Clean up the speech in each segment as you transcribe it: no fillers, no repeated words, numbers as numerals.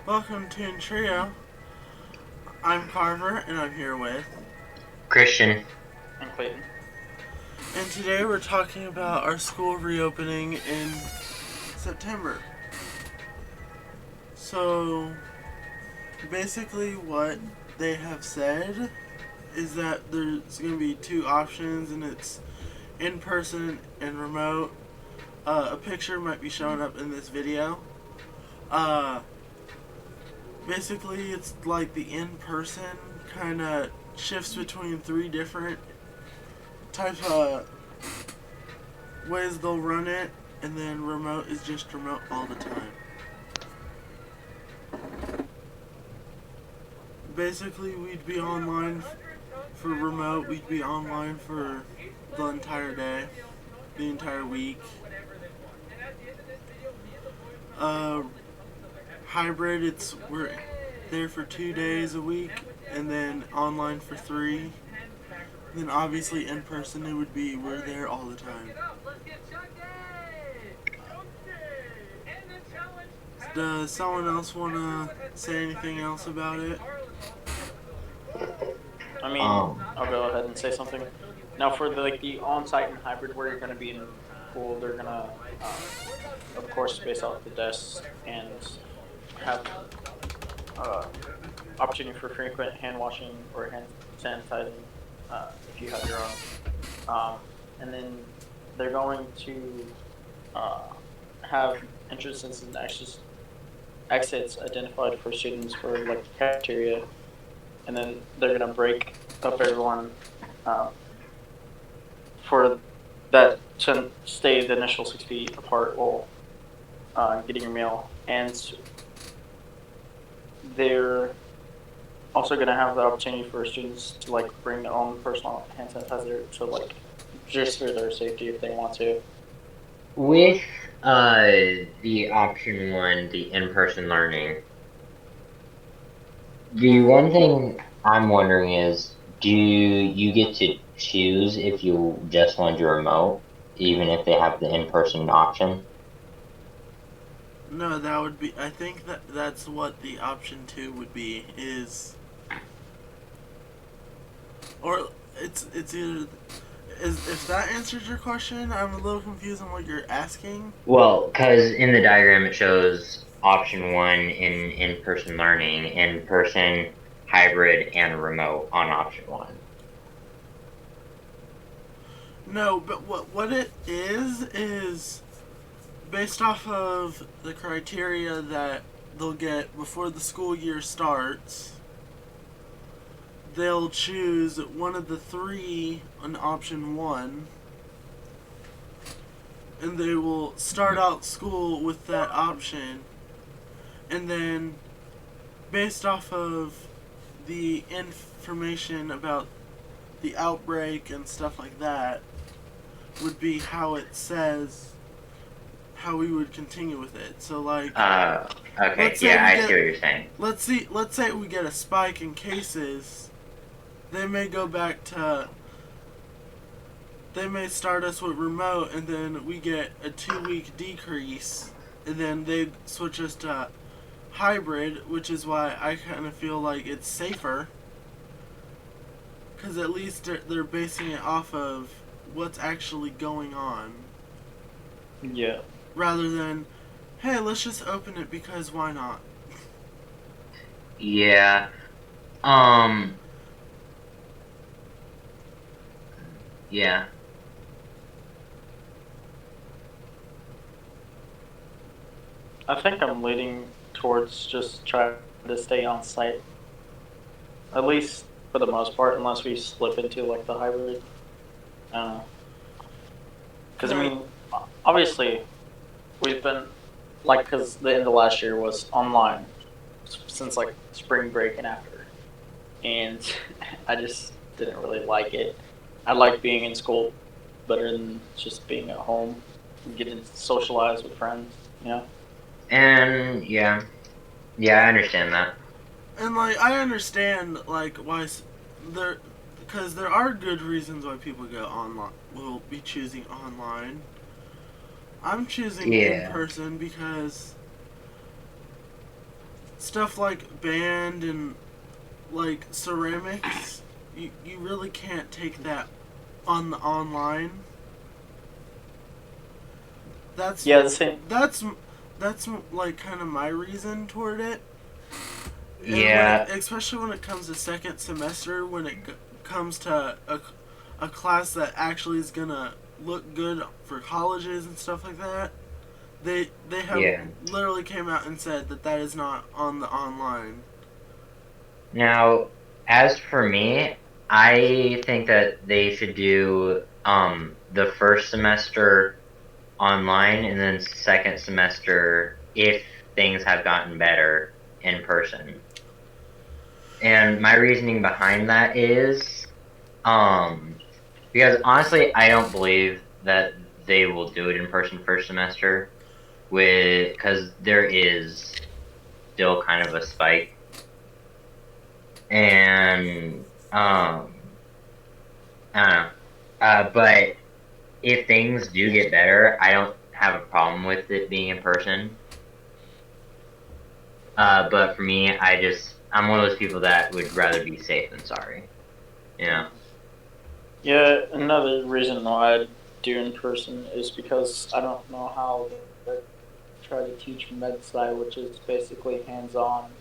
Welcome to Trio. I'm Carver, and I'm here with Christian. And Clayton. And today we're talking about our school reopening in September. So, basically what they have said is that there's going to be two options, and it's in-person and remote. A picture might be showing up in this video. Basically, it's like the in-person kind of shifts between three different types of ways they'll run it, and then remote is just remote all the time. Basically, we'd be online for remote, we'd be online for the entire day, the entire week. Hybrid, we're there for 2 days a week, and then online for 3. Then obviously in person it would be we're there all the time. Does someone else want to say anything else about it? I mean, I'll go ahead and say something. Now, for the on-site and hybrid where you're going to be in school, they're going to, of course, space out the desks and have opportunity for frequent hand washing or hand sanitizing if you have your own. And then they're going to have entrances and exits identified for students for like the cafeteria, and then they're gonna break up everyone for that to stay the initial 6 feet apart while getting your meal. And they're also gonna have the opportunity for students to like bring their own personal hand sanitizer to like just for their safety if they want to. With the option one, the in-person learning, the one thing I'm wondering is, do you get to choose if you just want to do remote, even if they have the in-person option? No, that would be, I think that's what the option 2 would be, or it's either, if that answers your question. I'm a little confused on what you're asking. Well, because in the diagram it shows option one in-person learning, in-person, hybrid, and remote on option one. No, but what it is based off of the criteria that they'll get before the school year starts. They'll choose one of the 3 on option 1, and they will start out school with that option, and then based off of the information about the outbreak and stuff like that would be how it says how we would continue with it. So like okay, yeah, I see what you're saying. Let's say we get a spike in cases. They may go back to, they may start us with remote, and then we get a 2-week decrease, and then they switch us to hybrid, which is why I kind of feel like it's safer, because at least they're basing it off of what's actually going on. Yeah. Rather than, hey, let's just open it because why not? Yeah. Yeah. I think I'm leaning towards just trying to stay on site, at least for the most part, unless we slip into like the hybrid. I don't know. Because I mean, obviously, we've been like, because the end of last year was online since like spring break and after, and I just didn't really like it. I like being in school better than just being at home and getting to socialize with friends, you know? And yeah, I understand that. And like I understand like why there, because there are good reasons why people go online. Will be choosing online. I'm choosing in Yeah. person because stuff like band and like ceramics, you really can't take that on the online. That's Yeah, the same. that's that's like kind of my reason toward it. And Yeah. especially when it comes to second semester, when it comes to a class that actually is gonna look good for colleges and stuff like that, they have Yeah. literally came out and said that that is not on the online. Now, as for me, I think that they should do the first semester online and then second semester if things have gotten better in person. And my reasoning behind that is because honestly I don't believe that they will do it in person first semester with because there is still kind of a spike and I don't know. But if things do get better, I don't have a problem with it being in person. But for me, I'm one of those people that would rather be safe than sorry. You know? Yeah, another reason why I do in person is because I don't know how they try to teach med sci, which is basically hands on.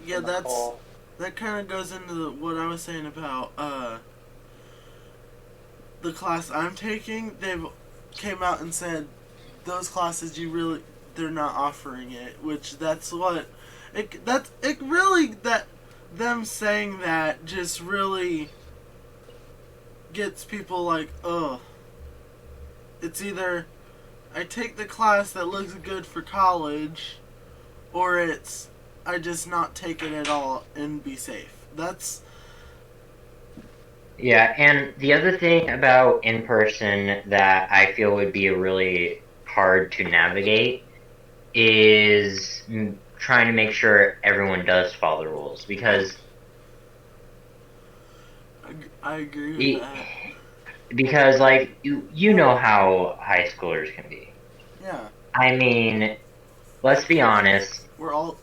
Yeah, from the call. that kind of goes into what I was saying about the class I'm taking. They've came out and said those classes they're not offering it, which that's what it really that them saying that just really gets people like, ugh. It's either I take the class that looks good for college, or it's I just not take it at all and be safe. That's Yeah, and the other thing about in person that I feel would be really hard to navigate is trying to make sure everyone does follow the rules because I agree with e- that. because like you know how high schoolers can be. Yeah, I mean, let's be honest,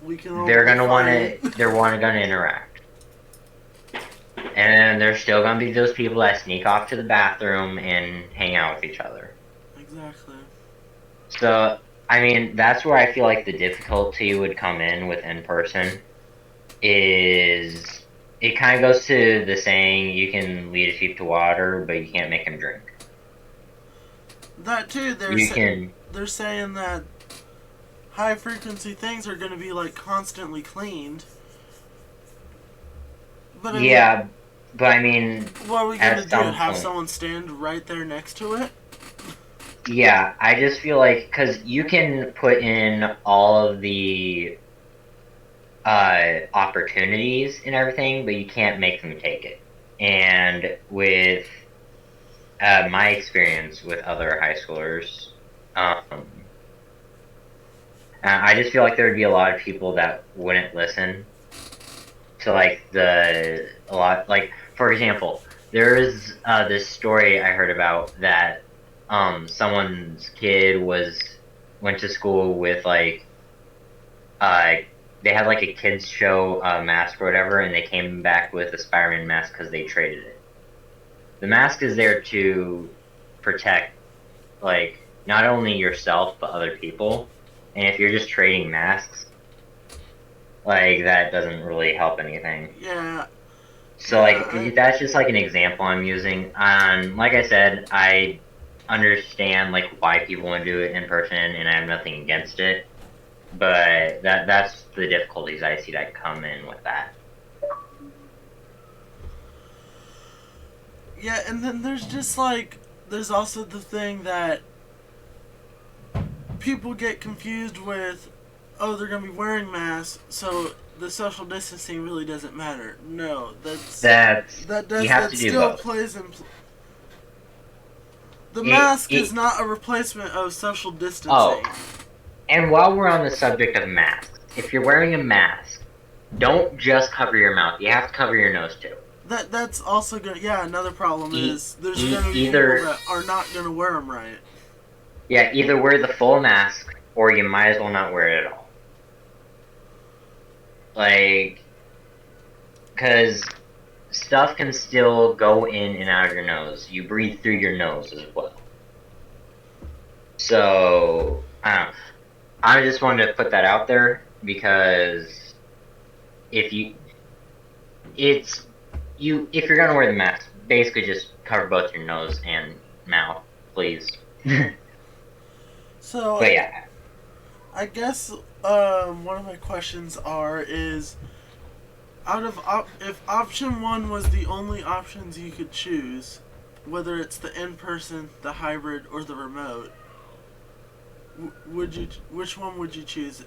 we can all fight. they're gonna interact. And there's still gonna be those people that sneak off to the bathroom and hang out with each other. Exactly. So, I mean, that's where I feel like the difficulty would come in with in person. Is it kind of goes to the saying you can lead a sheep to water, but you can't make him drink. That too. You can, They're saying that high frequency things are going to be like constantly cleaned. But I mean, yeah, but I mean, what are we going to at do? some Have point, someone stand right there next to it? yeah, I just feel like because you can put in all of the opportunities and everything, but you can't make them take it. And with my experience with other high schoolers, I just feel like there would be a lot of people that wouldn't listen to like a lot like for example, there is this story I heard about that someone's kid went to school with like uh they had like a kids show mask or whatever, and they came back with a Spider-Man mask because they traded it. The mask is there to protect like not only yourself but other people, and if you're just trading masks, like that doesn't really help anything. Yeah. So like that's just like an example I'm using. Like I said, I understand like why people want to do it in person, and I have nothing against it. But that's the difficulties I see that come in with that. Yeah, and then there's just like there's also the thing that people get confused with, oh, they're gonna be wearing masks, so the social distancing really doesn't matter. No, You have to do still both. plays in. The It, mask is it, not a replacement of social distancing. oh, and while we're on the subject of masks, if you're wearing a mask, don't just cover your mouth. You have to cover your nose too. That's also good. Yeah, another problem is there's e- gonna be either- people that are not gonna wear them right. Yeah, either wear the full mask or you might as well not wear it at all. Like, because stuff can still go in and out of your nose. You breathe through your nose as well. So, I don't know. I just wanted to put that out there because if if you're gonna wear the mask, basically just cover both your nose and mouth, please. So But yeah, I guess one of my questions is out of if option one was the only options you could choose, whether it's the in-person, the hybrid, or the remote, which one would you choose?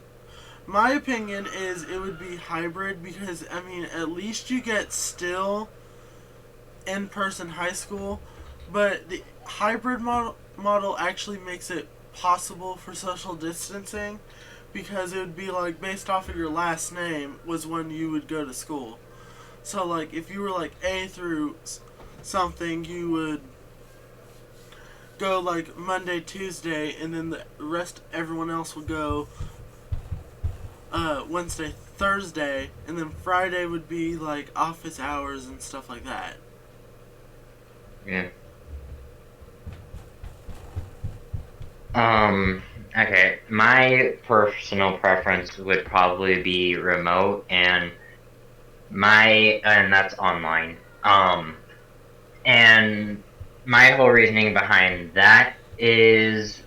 My opinion is it would be hybrid because I mean at least you get still in-person high school, but the hybrid model actually makes it possible for social distancing because it would be like based off of your last name was when you would go to school. So like if you were like A through something, you would go like Monday, Tuesday, and then the rest everyone else would go Wednesday, Thursday, and then Friday would be like office hours and stuff like that. yeah. Okay. My personal preference would probably be remote, and that's online. And my whole reasoning behind that is,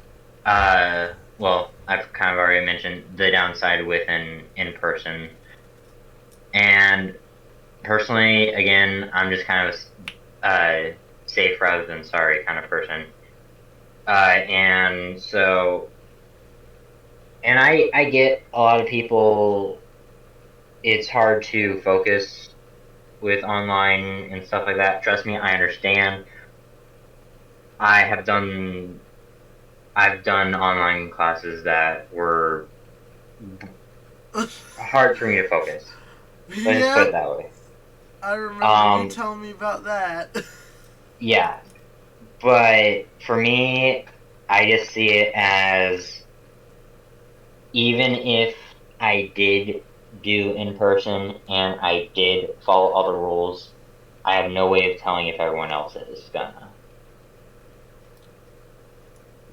well, I've kind of already mentioned the downside with an in-person. And personally, again, I'm just kind of safe rather than sorry kind of person. And so, and I get a lot of people, it's hard to focus with online and stuff like that. Trust me, I understand. I've done online classes that were hard for me to focus. Let's just put it that way. I remember you telling me about that. Yeah, but for me, I just see it as even if I did do in person and I did follow all the rules, I have no way of telling if everyone else is gonna.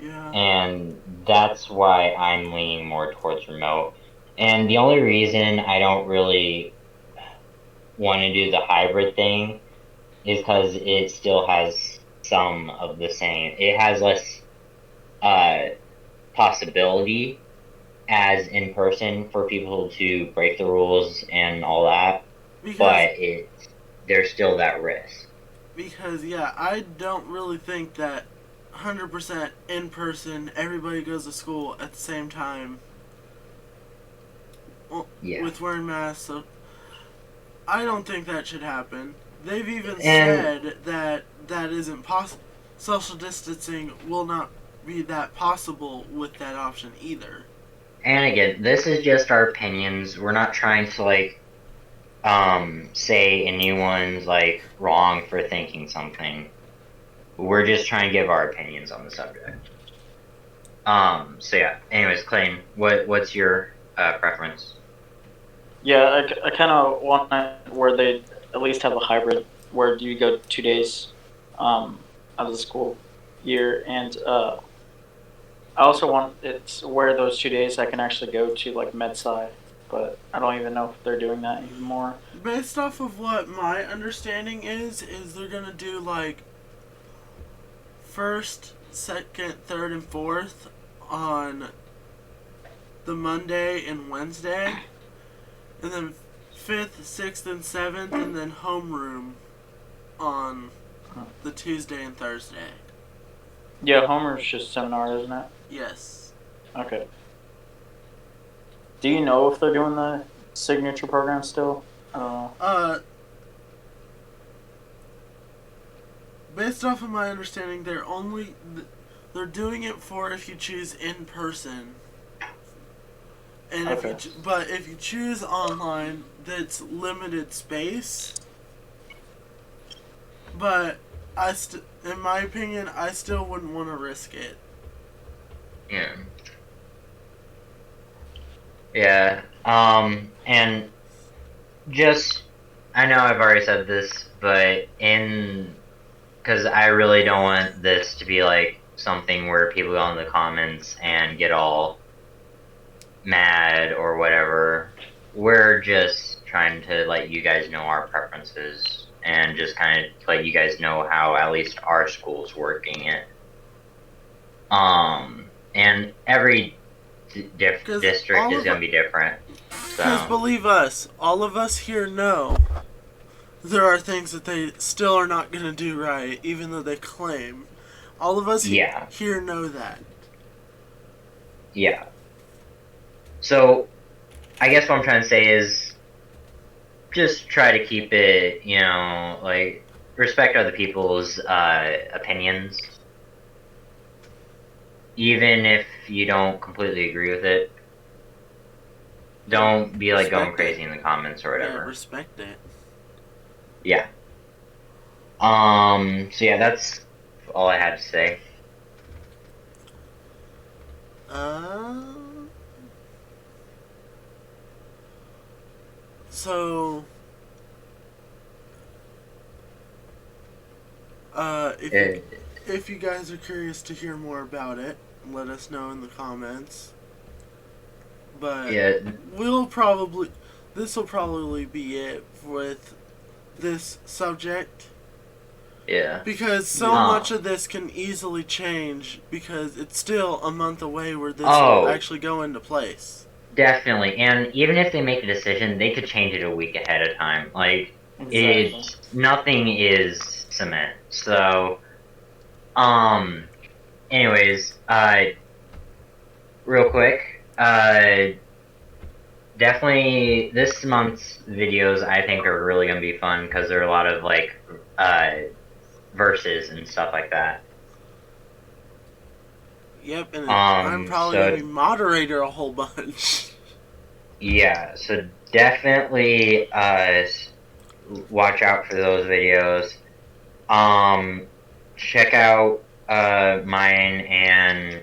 Yeah. And that's why I'm leaning more towards remote. And the only reason I don't really want to do the hybrid thing is because it still has some of the same. It has less possibility as in person for people to break the rules and all that, but there's still that risk. Because yeah, I don't really think that 100% in person everybody goes to school at the same time. Well, Yeah. With wearing masks, so I don't think that should happen. They've even said that that isn't possible. Social distancing will not be that possible with that option either. And again, this is just our opinions. We're not trying to say anyone's wrong for thinking something. We're just trying to give our opinions on the subject. So yeah. Anyways, Clayton, what's your preference? Yeah, I kind of want where they at least have a hybrid where you go 2 days out of the school year, and I also want it's where those 2 days I can actually go to like MedSci, but I don't even know if they're doing that anymore. Based off of what my understanding is they're gonna do like first, second, third, and fourth on the Monday and Wednesday, and then fifth, sixth, and seventh, and then homeroom on the Tuesday and Thursday. Yeah, Homer's just seminar, isn't it? Yes. Okay. Do you know if they're doing the signature program still? I don't know. Based off of my understanding, they're doing it for if you choose in person. And Okay. but if you choose online, that's limited space. But in my opinion, I still wouldn't want to risk it. Yeah. Yeah. And just, I know I've already said this, but because I really don't want this to be like something where people go in the comments and get all mad or whatever. We're just trying to let you guys know our preferences and just kind of let you guys know how at least our school's working it. And every district is going to be different. Because So, believe us, all of us here know there are things that they still are not going to do right, even though they claim. All of us yeah. here know that. Yeah. So, I guess what I'm trying to say is just try to keep it, like, respect other people's opinions. Even if you don't completely agree with it. Don't be, like, going crazy in the comments or whatever. Yeah, respect it. Yeah. So yeah, that's all I had to say. So, if you guys are curious to hear more about it, let us know in the comments. But yeah, this will probably be it with this subject. yeah. Because so much of this can easily change because it's still a month away where this will actually go into place. Definitely, and even if they make a decision, they could change it a week ahead of time. Like, Exactly. nothing is cement. So, anyways, real quick, definitely this month's videos I think are really gonna be fun because there are a lot of like, verses and stuff like that. Yep, and I'm probably so gonna be moderator a whole bunch. yeah, so definitely watch out for those videos. Check out mine and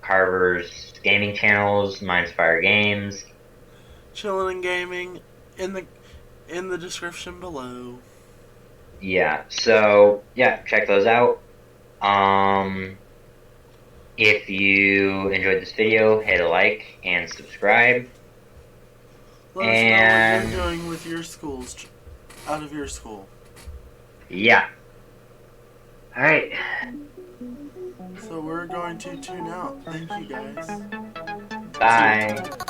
Carver's gaming channels. Mine's Fire Games. Chillin' and Gaming in the description below. Yeah, so yeah, check those out. If you enjoyed this video, hit a like and subscribe. Let us know what you're doing with your schools, out of your school. Yeah. Alright. So we're going to tune out. Thank you guys. Bye.